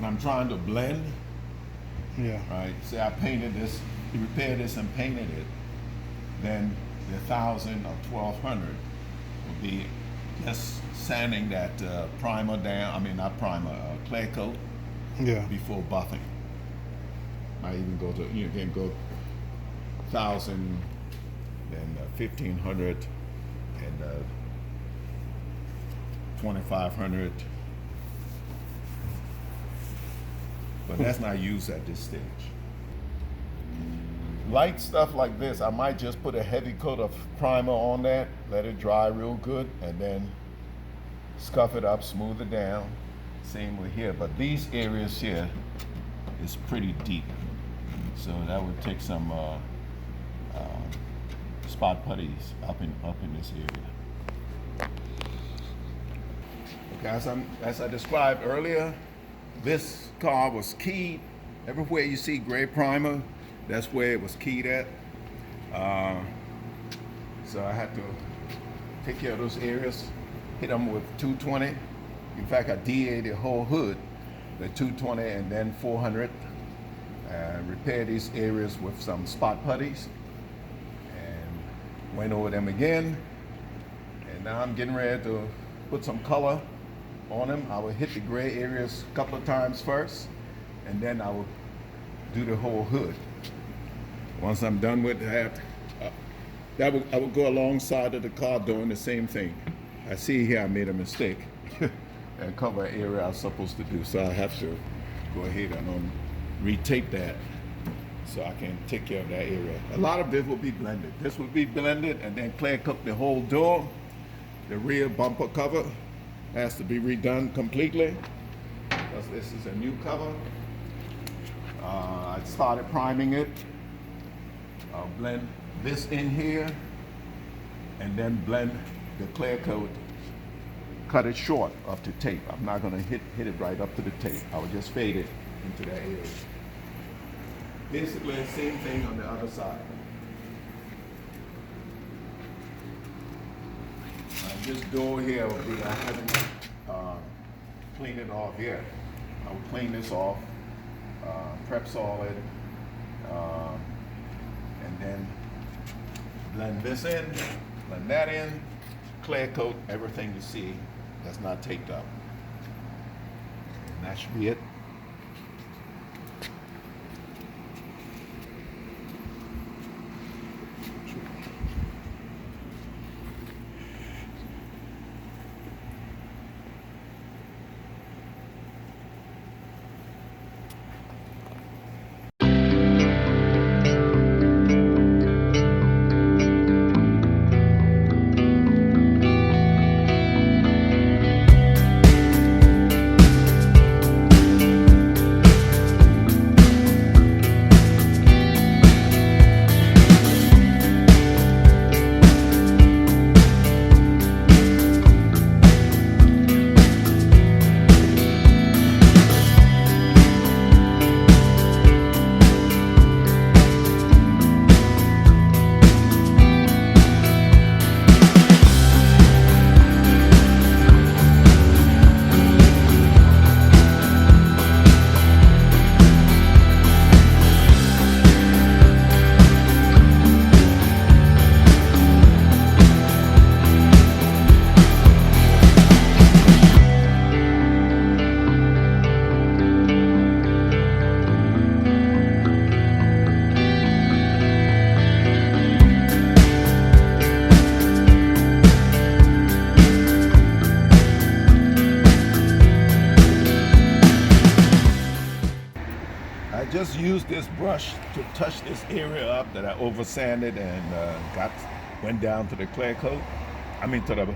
when I'm trying to blend, Yeah. right? Say I painted this, repaired this and painted it, then the 1,000 or 1,200 will be just sanding that primer down. I mean, not primer, clear coat Yeah. before buffing. Might even go to, you can go 1,000 and 1,500 and 2,500. But that's not used at this stage. Light stuff like this, I might just put a heavy coat of primer on that, let it dry real good, and then scuff it up, smooth it down. Same with here, but these areas here is pretty deep. So that would take some spot putties up in this area. Okay, as I described earlier, this car was keyed. Everywhere you see gray primer, that's where it was keyed at. So I had to take care of those areas, hit them with 220. In fact, I DA'd the whole hood, the 220 and then 400. Repair these areas with some spot putties and went over them again. And now I'm getting ready to put some color on them. I will hit the gray areas a couple of times first, and then I will do the whole hood. Once I'm done with that, I will go alongside of the car doing the same thing. I see here I made a mistake and cover an area I was supposed to do, so I have to go ahead and retape that so I can take care of that area. A lot of this will be blended. This will be blended and then clear coat the whole door. The rear bumper cover has to be redone completely because this is a new cover. I started priming it. I'll blend this in here and then blend the clear coat, cut it short up to tape. I'm not gonna hit it right up to the tape. I will just fade it into that area. Basically, same thing on the other side. This door here will be, I haven't cleaned it off yet. I will clean this off, prep solid, and then blend this in, blend that in, clear coat everything you see that's not taped up. And that should be it. Just use this brush to touch this area up that I over sanded and went down to the clear coat. I mean to the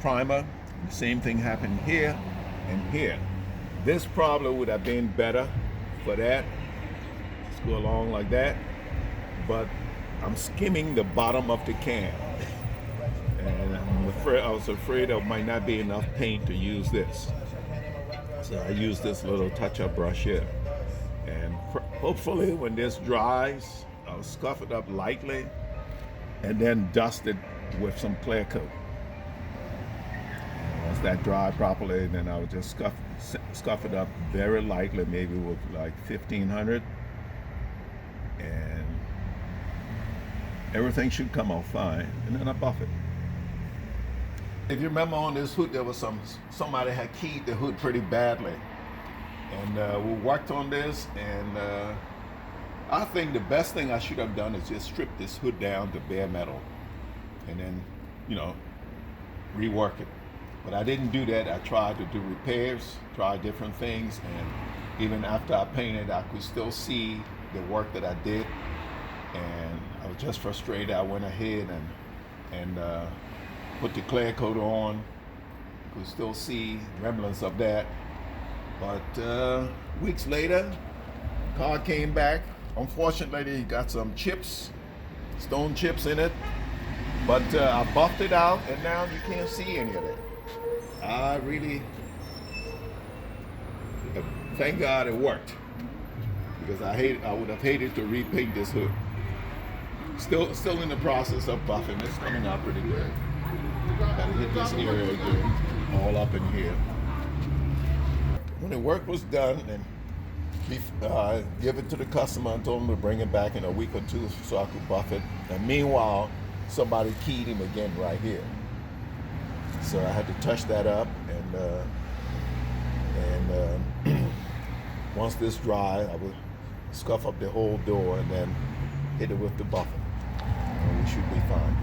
primer. The same thing happened here and here. This probably would have been better for that. Let's go along like that. But I'm skimming the bottom of the can. And I was afraid there might not be enough paint to use this. So I used this little touch-up brush here. And hopefully when this dries, I'll scuff it up lightly and then dust it with some clear coat. Once that dry properly, then I'll just scuff it up very lightly, maybe with like 1500, and everything should come out fine. And then I buff it. If you remember on this hood, there was somebody had keyed the hood pretty badly, and we worked on this. And I think the best thing I should have done is just strip this hood down to bare metal, and then, you know, rework it. But I didn't do that. I tried to do repairs, tried different things, and even after I painted, I could still see the work that I did, and I was just frustrated. I went ahead and put the clear coat on. Could still see remnants of that. But weeks later, car came back. Unfortunately, it got some chips, stone chips in it. But I buffed it out, and now you can't see any of it. I really, thank God it worked, because I would have hated to repaint this hood. Still in the process of buffing. It's coming out pretty good. Gotta hit this area again, all up in here. When the work was done, and give it to the customer and told him to bring it back in a week or two so I could buff it. And meanwhile, somebody keyed him again right here. So I had to touch that up, and once this dry, I would scuff up the whole door and then hit it with the buffer. And we should be fine.